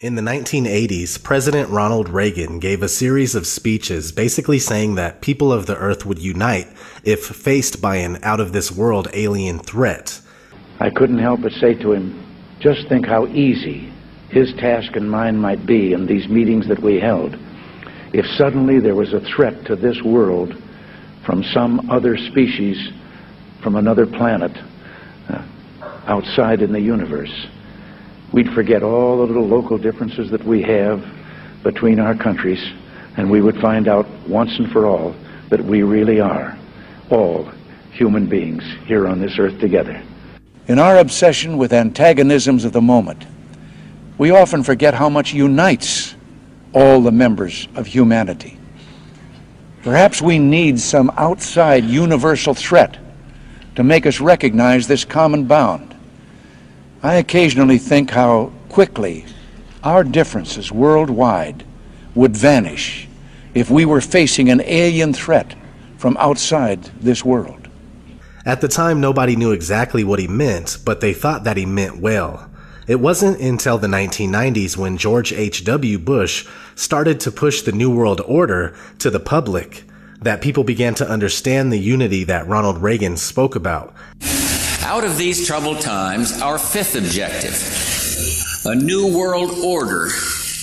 In the 1980s, President Ronald Reagan gave a series of speeches basically saying that people of the earth would unite if faced by an out-of-this-world alien threat. I couldn't help but say to him, just think how easy his task and mine might be in these meetings that we held if suddenly there was a threat to this world from some other species, from another planet, outside in the universe. We'd forget all the little local differences that we have between our countries, and we would find out once and for all that we really are all human beings here on this earth together. In our obsession with antagonisms of the moment, we often forget how much unites all the members of humanity. Perhaps we need some outside universal threat to make us recognize this common bound. I occasionally think how quickly our differences worldwide would vanish if we were facing an alien threat from outside this world. At the time, nobody knew exactly what he meant, but they thought that he meant well. It wasn't until the 1990s when George H.W. Bush started to push the New World Order to the public that people began to understand the unity that Ronald Reagan spoke about. Out of these troubled times, our fifth objective, a new world order,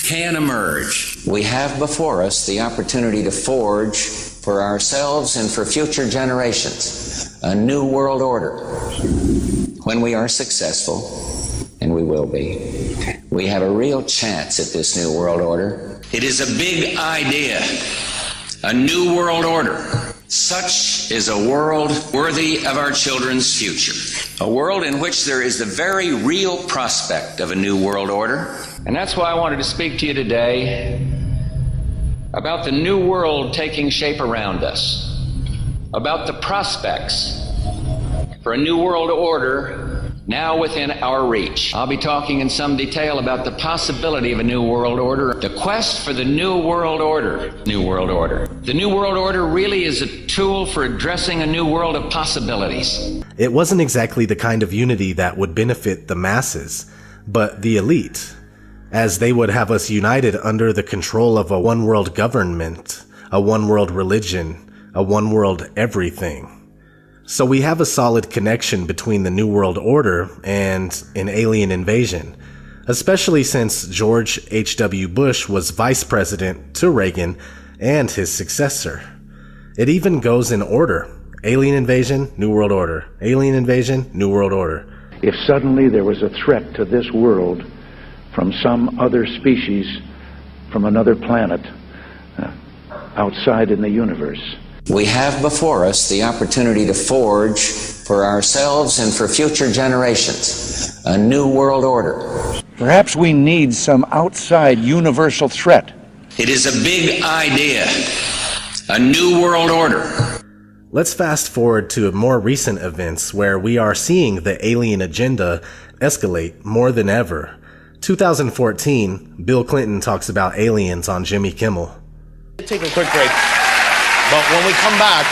can emerge. We have before us the opportunity to forge for ourselves and for future generations a new world order. When we are successful, and we will be, we have a real chance at this new world order. It is a big idea, a new world order. Such is a world worthy of our children's future. A world in which there is the very real prospect of a new world order. And that's why I wanted to speak to you today about the new world taking shape around us, about the prospects for a new world order now within our reach. I'll be talking in some detail about the possibility of a new world order, the quest for the new world order. New world order. The new world order really is a tool for addressing a new world of possibilities. It wasn't exactly the kind of unity that would benefit the masses, but the elite, as they would have us united under the control of a one-world government, a one-world religion, a one-world everything. So we have a solid connection between the New World Order and an alien invasion, especially since George H.W. Bush was vice president to Reagan and his successor. It even goes in order: alien invasion, New World Order; alien invasion, New World Order. If suddenly there was a threat to this world from some other species, from another planet, outside in the universe. We have before us the opportunity to forge for ourselves and for future generations a new world order. Perhaps we need some outside universal threat. It is a big idea, a new world order. Let's fast forward to more recent events where we are seeing the alien agenda escalate more than ever. 2014, Bill Clinton talks about aliens on Jimmy Kimmel. Take a quick break. But when we come back,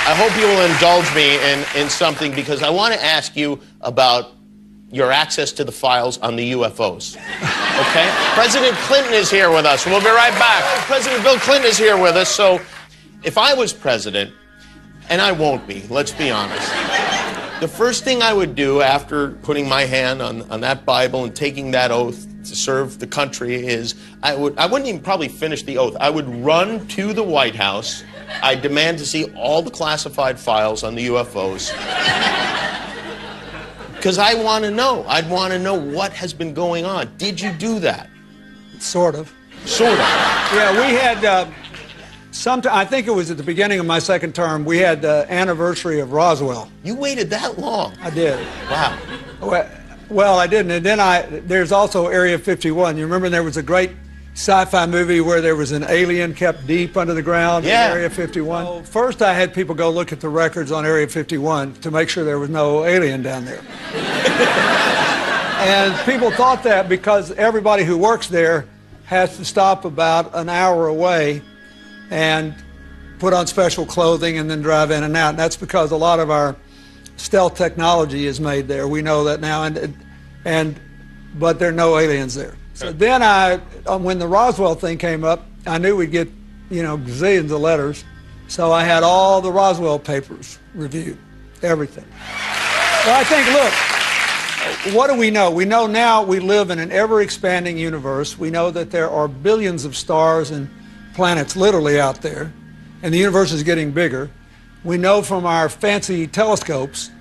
I hope you will indulge me in something, because I want to ask you about your access to the files on the UFOs. Okay? President Clinton is here with us. We'll be right back. President Bill Clinton is here with us. So if I was president, and I won't be, let's be honest, the first thing I would do after putting my hand on that Bible and taking that oath to serve the country is I wouldn't even probably finish the oath. I would run to the White House. I demand to see all the classified files on the UFOs. Because I want to know. I'd want to know what has been going on. Did you do that? Sort of. Sort of. Yeah, we had, I think it was at the beginning of my second term, we had the anniversary of Roswell. You waited that long? I did. Wow. Well, I didn't. And then there's also Area 51. You remember there was a great sci-fi movie where there was an alien kept deep under the ground in Area 51? Well, first I had people go look at the records on Area 51 to make sure there was no alien down there. And people thought that because everybody who works there has to stop about an hour away and put on special clothing and then drive in and out. And that's because a lot of our stealth technology is made there. We know that now. But there are no aliens there. So then when the Roswell thing came up, I knew we'd get, gazillions of letters. So I had all the Roswell papers reviewed, everything. Well, I think, look, what do we know? We know now we live in an ever-expanding universe. We know that there are billions of stars and planets literally out there, and the universe is getting bigger. We know from our fancy telescopes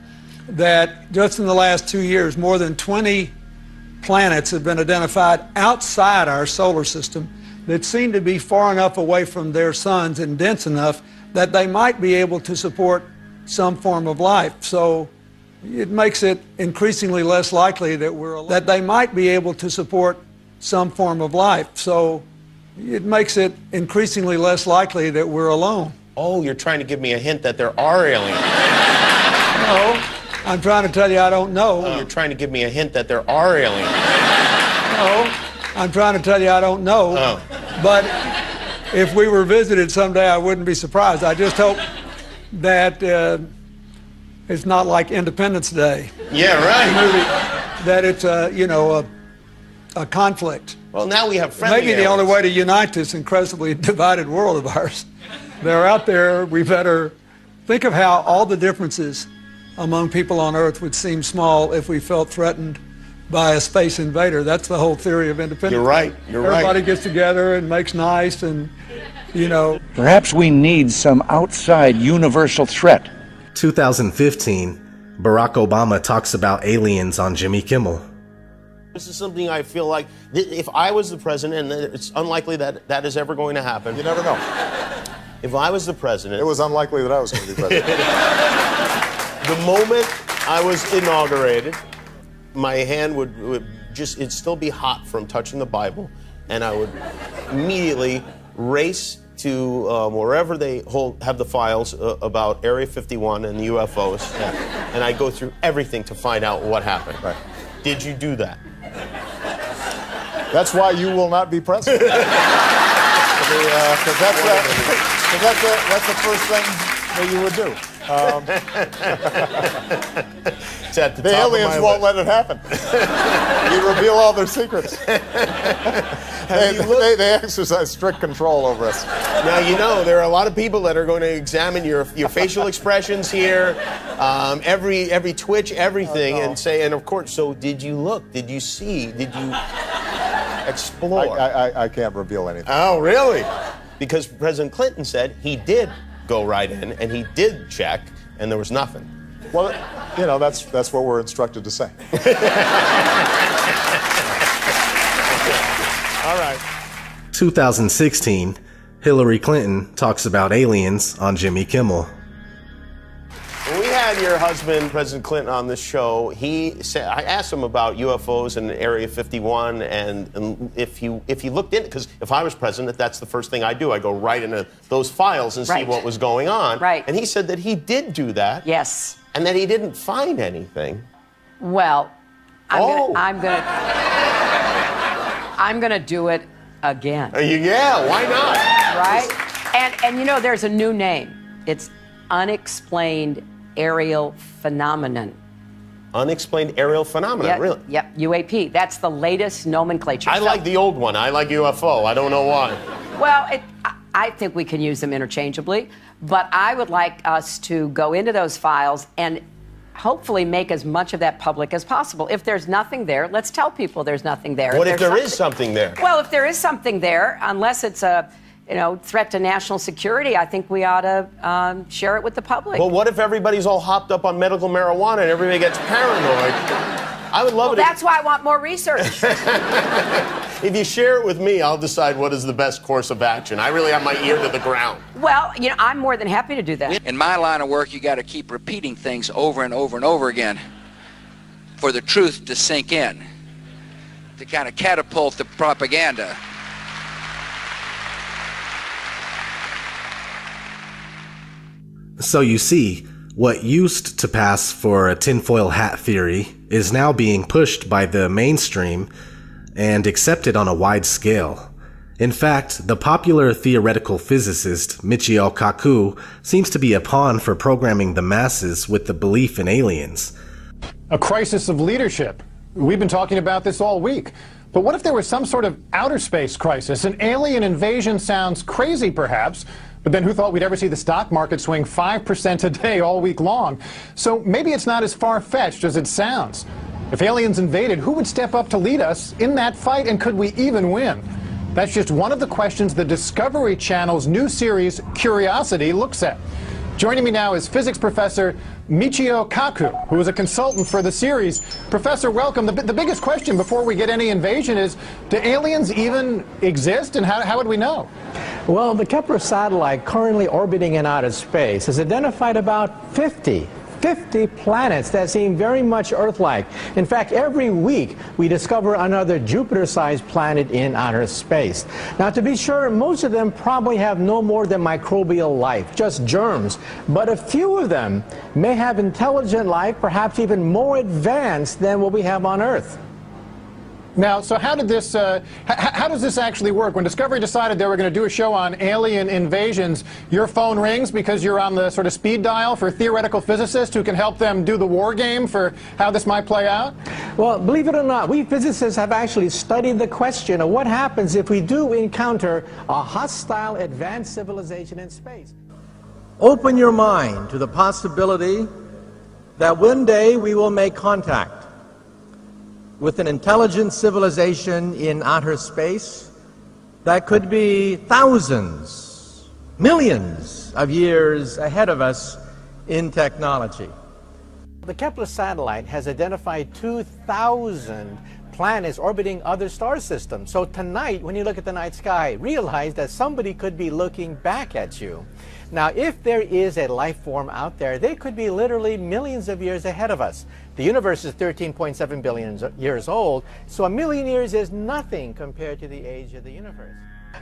that just in the last 2 years, more than 20 planets have been identified outside our solar system that seem to be far enough away from their suns and dense enough that they might be able to support some form of life. So it makes it increasingly less likely that they might be able to support some form of life. So it makes it increasingly less likely that we're alone. Oh, you're trying to give me a hint that there are aliens. No, I'm trying to tell you I don't know. Oh, you're trying to give me a hint that there are aliens. No, I'm trying to tell you I don't know. Oh. But if we were visited someday, I wouldn't be surprised. I just hope that it's not like Independence Day. Yeah, right. That it's a conflict. Well, now we have friendly Maybe the only way to unite this incredibly divided world of ours. They're out there. We better think of how all the differences among people on Earth would seem small if we felt threatened by a space invader. That's the whole theory of independence. You're right. Everybody gets together and makes nice and, Perhaps we need some outside universal threat. 2015, Barack Obama talks about aliens on Jimmy Kimmel. This is something I feel like, if I was the president, and it's unlikely that that is ever going to happen. You never know. If I was the president... It was unlikely that I was going to be president. The moment I was inaugurated, my hand would just, it'd still be hot from touching the Bible, and I would immediately race to wherever they have the files about Area 51 and the UFOs, and I'd go through everything to find out what happened. Right. Did you do that? That's why you will not be president. Because that's the first thing that you would do. The aliens won't let it happen. You reveal all their secrets. They exercise strict control over us. Now, there are a lot of people that are going to examine your facial expressions here, every twitch, everything, and say, and of course, so did you look? Did you see? Did you explore? I can't reveal anything. Oh, really? Because President Clinton said he did go right in, and he did check, and there was nothing. Well, that's what we're instructed to say. All right. 2016, Hillary Clinton talks about aliens on Jimmy Kimmel. When we had your husband, President Clinton, on this show, he said, I asked him about UFOs in Area 51, and if he looked in, because if I was president, that's the first thing I do. I go right into those files and see what was going on. Right. And he said that he did do that. Yes. And that he didn't find anything. Well, I'm gonna do it again. Yeah, why not? Right? And there's a new name. It's unexplained aerial phenomenon. Unexplained aerial phenomenon, really? Yep, UAP. That's the latest nomenclature. I like the old one. I like UFO. I don't know why. Well, I think we can use them interchangeably, but I would like us to go into those files and hopefully make as much of that public as possible. If there's nothing there, let's tell people there's nothing there. What if there is something there? Well, if there is something there, unless it's a threat to national security, I think we ought to share it with the public. Well, what if everybody's all hopped up on medical marijuana and everybody gets paranoid? I would love it. That's why I want more research. If you share it with me, I'll decide what is the best course of action. I really have my ear to the ground. Well, I'm more than happy to do that. In my line of work, you got to keep repeating things over and over and over again for the truth to sink in, to kind of catapult the propaganda. So you see, what used to pass for a tinfoil hat theory is now being pushed by the mainstream and accepted on a wide scale. In fact, the popular theoretical physicist Michio Kaku seems to be a pawn for programming the masses with the belief in aliens. A crisis of leadership. We've been talking about this all week. But what if there was some sort of outer space crisis? An alien invasion sounds crazy, perhaps, but then who thought we'd ever see the stock market swing 5% a day all week long? So maybe it's not as far-fetched as it sounds. If aliens invaded, who would step up to lead us in that fight, and could we even win? That's just one of the questions the Discovery Channel's new series, Curiosity, looks at. Joining me now is physics professor Michio Kaku, who is a consultant for the series. Professor, welcome. The biggest question before we get any invasion is, do aliens even exist, and how would we know? Well, the Kepler satellite currently orbiting in outer space has identified about 50 planets that seem very much Earth-like. In fact, every week we discover another Jupiter-sized planet in outer space. Now, to be sure, most of them probably have no more than microbial life, just germs. But a few of them may have intelligent life, perhaps even more advanced than what we have on Earth. Now, so how does this actually work? When Discovery decided they were going to do a show on alien invasions, your phone rings because you're on the sort of speed dial for theoretical physicists who can help them do the war game for how this might play out? Well, believe it or not, we physicists have actually studied the question of what happens if we do encounter a hostile advanced civilization in space. Open your mind to the possibility that one day we will make contact with an intelligent civilization in outer space that could be thousands, millions of years ahead of us in technology. The Kepler satellite has identified 2,000 planets orbiting other star systems. So tonight, when you look at the night sky, realize that somebody could be looking back at you. Now, if there is a life form out there, they could be literally millions of years ahead of us. The universe is 13.7 billion years old, so a million years is nothing compared to the age of the universe.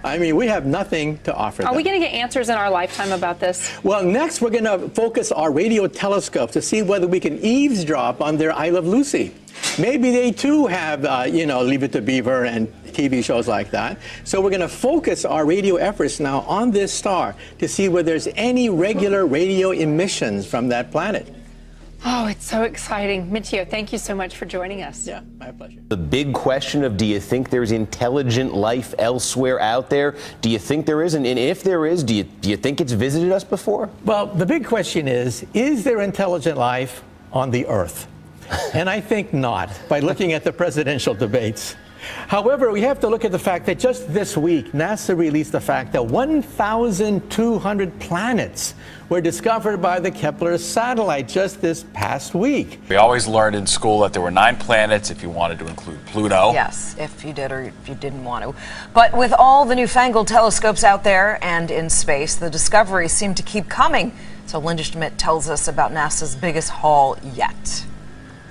I mean, we have nothing to offer them. Are we going to get answers in our lifetime about this? Well, next we're going to focus our radio telescope to see whether we can eavesdrop on their I Love Lucy. Maybe they too have, Leave It to Beaver and TV shows like that. So we're going to focus our radio efforts now on this star to see whether there's any regular radio emissions from that planet. Oh, it's so exciting. Michio, thank you so much for joining us. Yeah, my pleasure. The big question of, do you think there's intelligent life elsewhere out there? Do you think there is? And if there is, do you think it's visited us before? Well, the big question is there intelligent life on the Earth? And I think not, by looking at the presidential debates. However, we have to look at the fact that just this week, NASA released the fact that 1,200 planets were discovered by the Kepler satellite just this past week. We always learned in school that there were 9 planets if you wanted to include Pluto. Yes, if you did or if you didn't want to. But with all the newfangled telescopes out there and in space, the discoveries seem to keep coming. So Linda Schmidt tells us about NASA's biggest haul yet.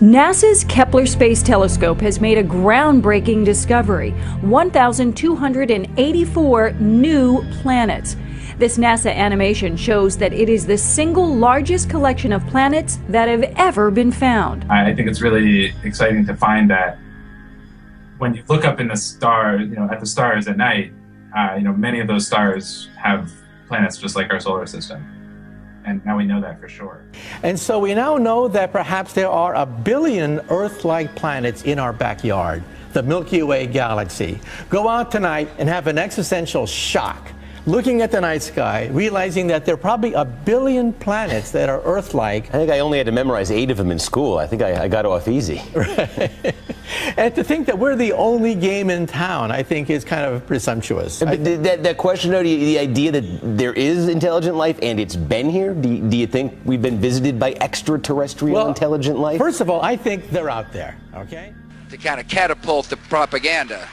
NASA's Kepler Space Telescope has made a groundbreaking discovery: 1,284 new planets. This NASA animation shows that it is the single largest collection of planets that have ever been found. I think it's really exciting to find that when you look up in the stars, at the stars at night, many of those stars have planets just like our solar system. And now we know that for sure. And so we now know that perhaps there are 1 billion Earth-like planets in our backyard, the Milky Way galaxy. Go out tonight and have an existential shock, looking at the night sky, realizing that there are probably 1 billion planets that are Earth-like. I think I only had to memorize 8 of them in school. I think I got off easy. Right. And to think that we're the only game in town, I think, is kind of presumptuous. That question, though, the idea that there is intelligent life and it's been here, do you think we've been visited by extraterrestrial intelligent life? First of all, I think they're out there, okay? To kind of catapult the propaganda.